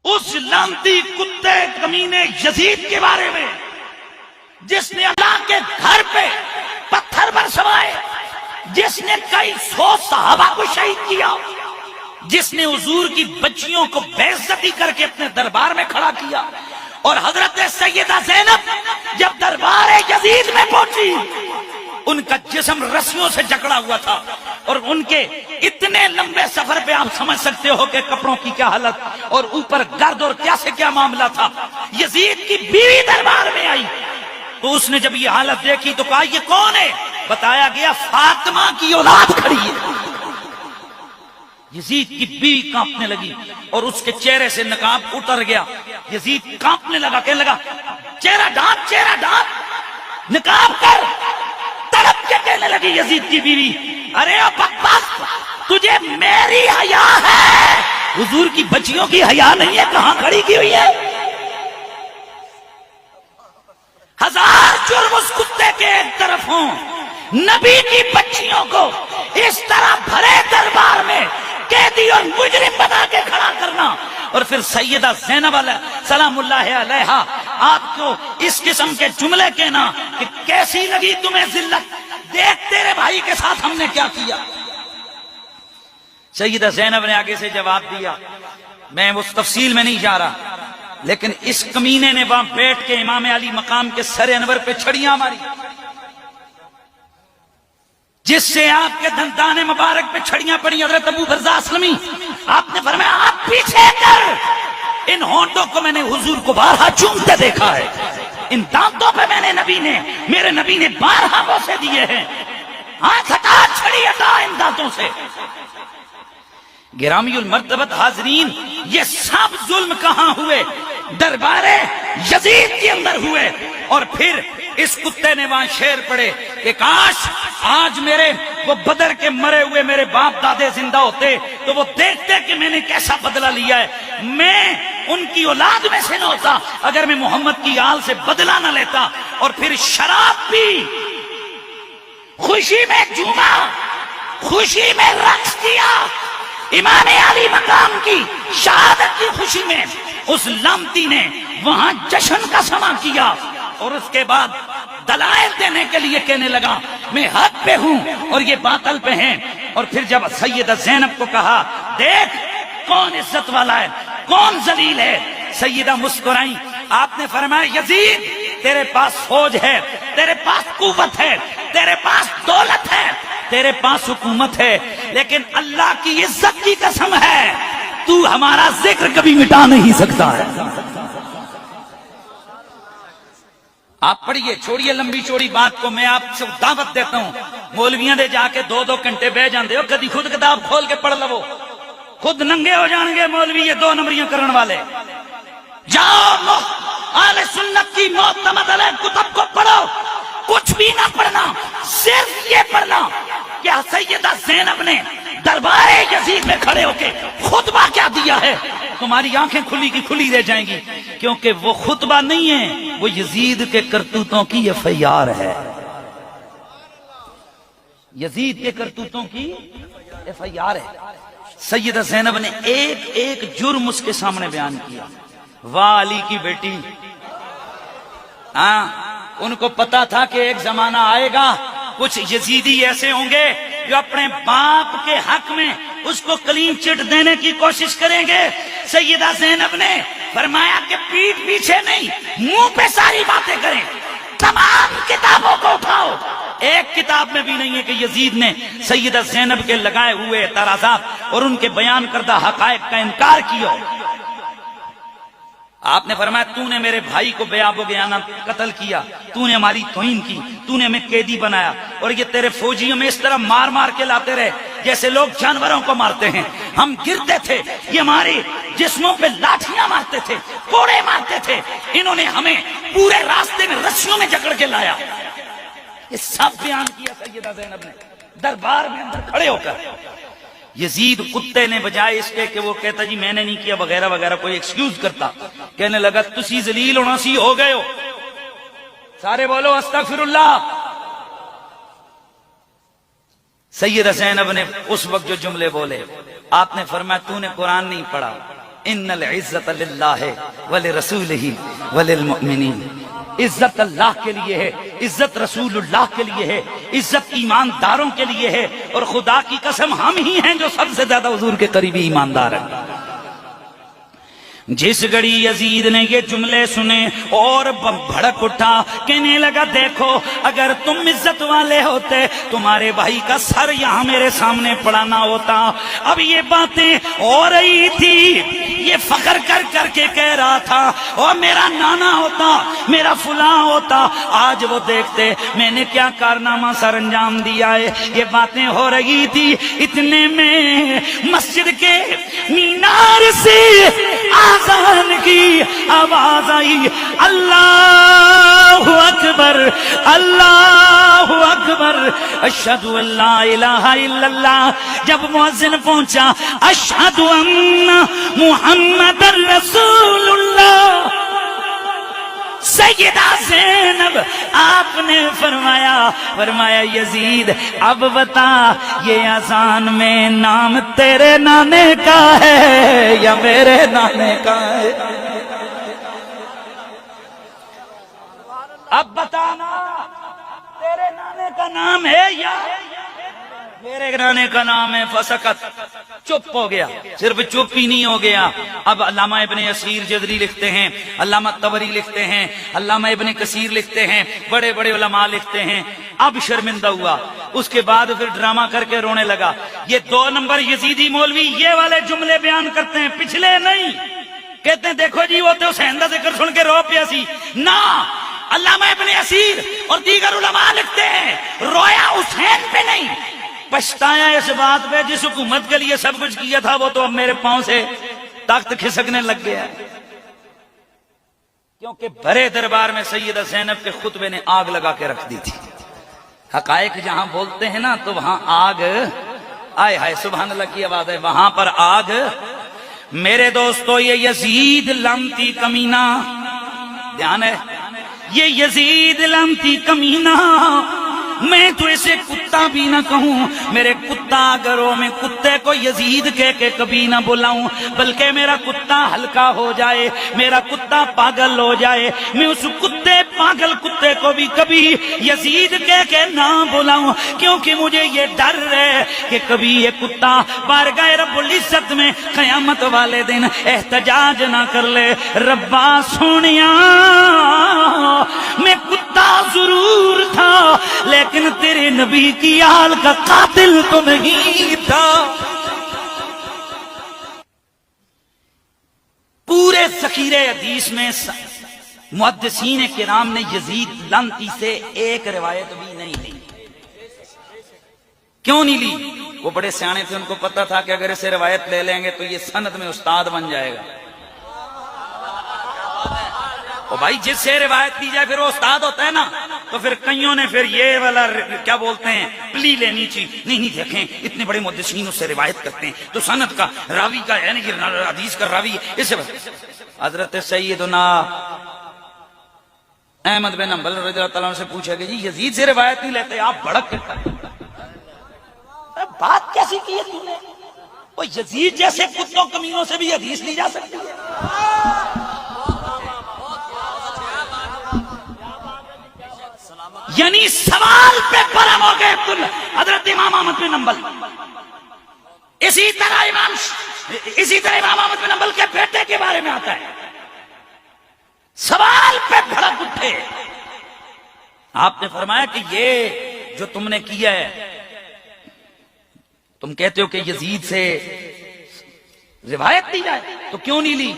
اس لعنتی کتے کمینے یزید کے بارے میں جس نے اللہ کے گھر پہ پتھر برسوائے، جس نے کئی 100 صحابہ کو شہید کیا، جس نے حضور کی بچیوں کو بے عزتی کر کے اپنے دربار میں کھڑا کیا، اور حضرت سیدہ زینب جب دربار یزید میں پہنچی ان کا جسم رسیوں سے جکڑا ہوا تھا، اور ان کے اتنے لمبے سفر پہ آپ سمجھ سکتے ہو کہ کپڑوں کی کیا حالت، اور اوپر گرد اور کیا سے کیا معاملہ تھا۔ یزید کی بیوی دربار میں آئی تو اس نے جب یہ حالت دیکھی تو کہا یہ کون ہے؟ بتایا گیا فاطمہ کی اولاد کھڑی ہے۔ یزید کی بیوی کانپنے لگی اور اس کے چہرے سے نقاب اتر گیا۔ یزید کانپنے لگا، کہنے لگا چہرہ ڈھانپ، چہرہ ڈھانپ، نقاب کر۔ تڑپ کے کہنے لگی یزید کی بیوی، ارے بکواس، تجھے میری حیا ہے، حضور کی بچیوں کی حیا نہیں ہے، کہاں کھڑی کی ہوئی ہے؟ ہزار جرم اس کتے کے ایک طرف ہوں، نبی کی بچیوں کو اس طرح بھرے دربار میں قیدی اور مجرم بنا کے کھڑا کرنا، اور پھر سیدہ زینب سلام اللہ علیہا آپ کو اس قسم کے جملے کہنا کہ کیسی لگی تمہیں ذلت، دیکھ تیرے بھائی کے ساتھ ہم نے کیا کیا۔ سیدہ زینب نے آگے سے جواب دیا، میں اس تفصیل میں نہیں جا رہا، لیکن اس کمینے نے وہاں بیٹھ کے امام علی مقام کے سر انور پہ چھڑیاں ماری، جس سے آپ کے دندان مبارک پہ چھڑیاں پڑی۔ حضرت ابو برزہ اسلمی آپ نے فرمایا آپ پیچھے کر، ان ہونٹوں کو میں نے حضور کو بارہا چومتے دیکھا ہے، ان دانتوں پہ میرے نبی نے بارہا بوسے دیے ہیں، ہاتھ ہٹا، چھڑی ہٹا ان دانتوں سے۔ گرامی المرتبت حاضرین، یہ سب ظلم کہاں ہوئے؟ دربار یزید کے اندر ہوئے، اور پھر اس کتے نے وہاں شعر پڑے کہ کاش آج میرے وہ بدر کے مرے ہوئے میرے باپ دادے زندہ ہوتے تو وہ دیکھتے کہ میں نے کیسا بدلہ لیا ہے، میں ان کی اولاد میں سے نہ ہوتا اگر میں محمد کی آل سے بدلہ نہ لیتا۔ اور پھر شراب پی، خوشی میں جھوما، خوشی میں رقص کیا، امام علی مقام کی شہادت کی خوشی میں اس لعنتی نے وہاں جشن کا سما کیا، اور اس کے بعد دلائل دینے کے لیے کہنے لگا میں حق پہ ہوں اور یہ باطل پہ ہیں۔ اور پھر جب سیدہ زینب کو کہا دیکھ کون عزت والا ہے، کون ذلیل ہے، سیدہ مسکرائی۔ آپ نے فرمایا یزید تیرے پاس فوج ہے، تیرے پاس قوت ہے، تیرے پاس دولت ہے، تیرے پاس حکومت ہے، لیکن اللہ کی عزت کی قسم ہے تو ہمارا ذکر کبھی مٹا نہیں سکتا ہے۔ آپ پڑھیے، چھوڑیے لمبی چوڑی بات کو، میں آپ سے دعوت دیتا ہوں، مولویاں دے جا کے 2-2 گھنٹے بہ جاندے ہو، کدی خود کتاب کھول کے پڑھ لو، خود ننگے ہو جان گے مولوی یہ 2 نمبریاں کرن والے۔ جاؤ اہل سنت کی معتمد علیہ کتب کو پڑھو، کچھ بھی نہ پڑھنا، صرف یہ پڑھنا کہ سیدہ زینب نے دربار یزید میں کھڑے ہو کے خطبہ کیا دیا ہے، تمہاری آنکھیں کھلی کی کھلی رہ جائیں گی، کیونکہ وہ خطبہ نہیں ہے، وہ یزید کے کرتوتوں کی FIR ہے، یزید کے کرتوتوں کی FIR ہے۔ سیدہ زینب نے ایک ایک جرم اس کے سامنے بیان کیا۔ واہ علی کی بیٹی، ہاں ان کو پتا تھا کہ ایک زمانہ آئے گا کچھ یزیدی ایسے ہوں گے جو اپنے باپ کے حق میں اس کو کلین چٹ دینے کی کوشش کریں گے۔ سیدہ زینب نے فرمایا کہ پیٹھ پیچھے نہیں، منہ پہ ساری باتیں کریں، تمام کتابوں کو اٹھاؤ، ایک کتاب میں بھی نہیں ہے کہ یزید نے سیدہ زینب کے لگائے ہوئے اعتراضات اور ان کے بیان کردہ حقائق کا انکار کیا۔ آپ نے فرمایا تو نے میرے بھائی کو بے آب و گیانہ قتل کیا، تو نے ہماری توہین کی، تو نے ہمیں قیدی بنایا، اور یہ تیرے فوجیوں میں اس طرح مار مار کے لاتے رہے جیسے لوگ جانوروں کو مارتے ہیں، ہم گرتے تھے، یہ ہمارے جسموں پہ لاٹھیاں مارتے تھے، کوڑے مارتے تھے، انہوں نے ہمیں پورے راستے میں رسیوں میں جکڑ کے لایا۔ یہ سب بیان کیا سیدہ زینب نے دربار میں اندر کھڑے ہو کر۔ یزید کتے نے بجائے اس کے کہ وہ کہتا جی میں نے نہیں کیا وغیرہ وغیرہ کوئی ایکسکیوز کرتا، کہنے لگا تسی ذلیل ہونا سی ہو گئے ہو، سارے بولو استغفر اللہ۔ سیدہ زینب نے اس وقت جو جملے بولے، آپ نے فرمایا تو نے قرآن نہیں پڑھا، ان العزت للہ ولرسولہ وللمؤمنین. عزت اللہ کے لیے ہے، عزت رسول اللہ کے لیے ہے، عزت ایمانداروں کے لیے ہے، اور خدا کی قسم ہم ہی ہیں جو سب سے زیادہ حضور کے قریبی ایماندار ہیں. جس گھڑی یزید نے یہ جملے سنے اور بھڑک اٹھا، کہنے لگا دیکھو اگر تم عزت والے ہوتے تمہارے بھائی کا سر یہاں میرے سامنے پڑانا ہوتا. اب یہ باتیں ہو رہی تھی، یہ فخر کر کر کے کہہ رہا تھا اور میرا نانا ہوتا، میرا فلاں ہوتا. آج وہ دیکھتے میں نے کیا کارنامہ سر انجام دیا ہے. یہ باتیں ہو رہی تھی، اتنے میں مسجد کے مینار سے آذان کی آواز آئی، اللہ اکبر اللہ اکبر اشہد ان لا الہ الا اللہ. جب مؤذن پہنچا اشہد ان محمد رسول اللہ، سیدہ زینب آپ نے فرمایا یزید اب بتا یہ اذان میں نام تیرے نانے کا ہے یا میرے نانے کا ہے؟ اب بتانا تیرے نانے کا نام ہے یا میرے نانے کا نام ہے. فسکت، چپ ہو گیا. صرف چپ ہی نہیں ہو گیا، اب علامہ ابن اسیر جزری لکھتے ہیں، علامہ طبری لکھتے ہیں، علامہ ابن کثیر لکھتے ہیں، بڑے بڑے علماء لکھتے ہیں. اب شرمندہ ہوا، اس کے بعد پھر ڈرامہ کر کے رونے لگا. یہ 2 نمبر یزیدی مولوی یہ والے جملے بیان کرتے ہیں، پچھلے نہیں. کہتے ہیں دیکھو جی وہ تو حسین دا ذکر سن کے رو پیا سی. نہ، علامہ ابن اسیر اور دیگر علماء لکھتے ہیں رویا حسین پہ نہیں، پچھتایا اس بات پہ جس حکومت کے لیے سب کچھ کیا تھا وہ تو اب میرے پاؤں سے طاقت کھسکنے لگ گیا ہے. کیونکہ بھرے دربار میں سیدہ زینب کے خطبے نے آگ لگا کے رکھ دی تھی. حقائق جہاں بولتے ہیں نا تو وہاں آگ، آئے ہائے سبحان اللہ کی آواز ہے، وہاں پر آگ. میرے دوستو یہ یزید لعنتی کمینہ، دھیان ہے، یہ یزید لعنتی کمینہ، میں تو اسے کتا بھی نہ کہوں، میرے کتا گھروں میں کتے کو یزید کہہ کے کبھی نہ بلاؤں، بلکہ میرا کتا ہلکا ہو جائے، میرا کتا پاگل ہو جائے، میں اس کتے پاگل کتے کو بھی کبھی یزید کہہ کے نہ بلاؤں، کیونکہ مجھے یہ ڈر ہے کہ کبھی یہ کتا بارگاہ رب العزت میں قیامت والے دن احتجاج نہ کر لے. ربا سونیا میں کتا ضرور تھا لیکن تیرے نبی کی آل کا قاتل تو نہیں تھا. پورے ذخیرے حدیث میں محدثین کرام نے یزید لعنتی سے ایک روایت بھی نہیں لی. کیوں نہیں لی؟ وہ بڑے سیانے تھے، ان کو پتا تھا کہ اگر اسے روایت لے لیں گے تو یہ سند میں استاد بن جائے گا. اور بھائی جس سے روایت دی جائے پھر وہ استاد ہوتا ہے نا. تو پھر کئیوں نے پھر یہ والا کیا بولتے ہیں پلی لینی چاہیے. نہیں دیکھیں اتنے بڑے محدثین اس سے روایت کرتے ہیں تو سند کا راوی کا یعنی کہ حدیث کا راوی اس سے. حضرت سیدنا احمد بن حنبل رضی اللہ تعالیٰ عنہ سے پوچھا کہ جی یزید سے روایت نہیں لیتے آپ بھڑک کے کرتے بات کیسی کی ہے تم نے؟ وہ یزید جیسے کتوں کمینوں سے بھی حدیث لی جا سکتی ہے. یعنی سوال پہ برہم ہو گئے حضرت امام احمد بن حنبل. اسی طرح امام احمد بن حنبل کے بیٹے کے بارے میں آتا ہے، سوال پہ بھڑک اٹھے. آپ نے فرمایا کہ یہ جو تم نے کیا ہے، تم کہتے ہو کہ یزید سے روایت دی جائے تو کیوں نہیں لی؟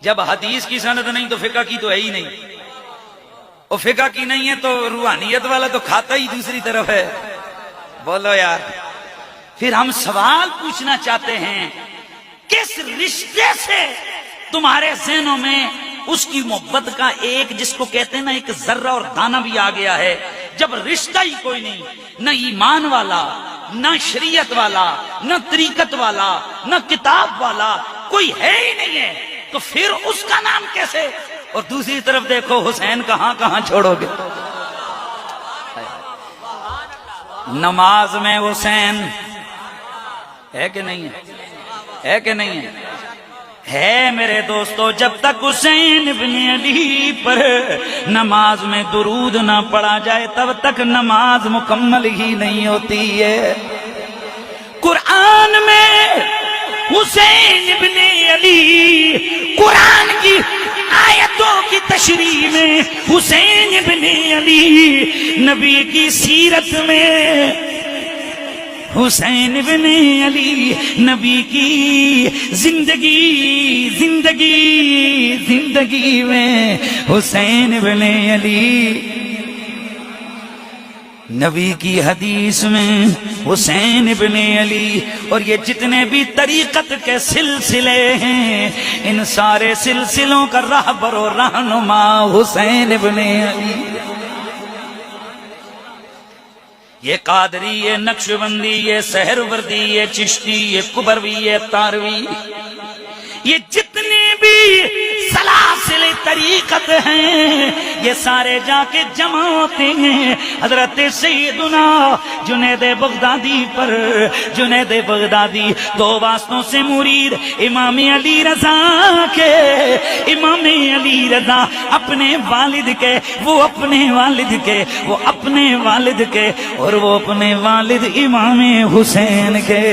جب حدیث کی سند نہیں تو فقہ کی تو ہے ہی نہیں، اور فقہ کی نہیں ہے تو روحانیت والا تو کھاتا ہی دوسری طرف ہے. بولو یار. پھر ہم سوال پوچھنا چاہتے ہیں کس رشتے سے تمہارے ذہنوں میں اس کی محبت کا ایک جس کو کہتے ہیں نا ایک ذرہ اور دانہ بھی آ گیا ہے. جب رشتہ ہی کوئی نہیں، نہ ایمان والا، نہ شریعت والا، نہ طریقت والا، نہ کتاب والا، کوئی ہے ہی نہیں ہے، تو پھر اس کا نام کیسے؟ اور دوسری طرف دیکھو حسین کہاں کہاں چھوڑو گے. نماز میں حسین ہے کہ نہیں ہے؟ ہے کہ نہیں ہے؟ ہے میرے دوستو، جب تک حسین ابن علی پر نماز میں درود نہ پڑھا جائے تب تک نماز مکمل ہی نہیں ہوتی ہے۔ قرآن میں حسین ابن علی، قرآن کی آیتوں کی تشریح میں حسین ابن علی، نبی کی سیرت میں حسین ابن علی، نبی کی زندگی میں حسین ابن علی، نبی کی حدیث میں حسین ابن علی۔ اور یہ جتنے بھی طریقت کے سلسلے ہیں، ان سارے سلسلوں کا رہبر و رہنما حسین ابن علی۔ یہ قادری، یہ نقشبندی، یہ سہروردی، یہ چشتی، یہ کبروی، یہ تاروی، یہ جتنے بھی سلاسل طریقت ہیں، یہ سارے جا کے جمع ہوتے ہیں حضرت سیدنا جنید بغدادی پر۔ جنید بغدادی دو واسطوں سے مرید امام علی رضا کے، امام علی رضا اپنے والد کے، وہ اپنے والد کے، وہ اپنے والد کے، اور وہ اپنے والد امام حسین کے۔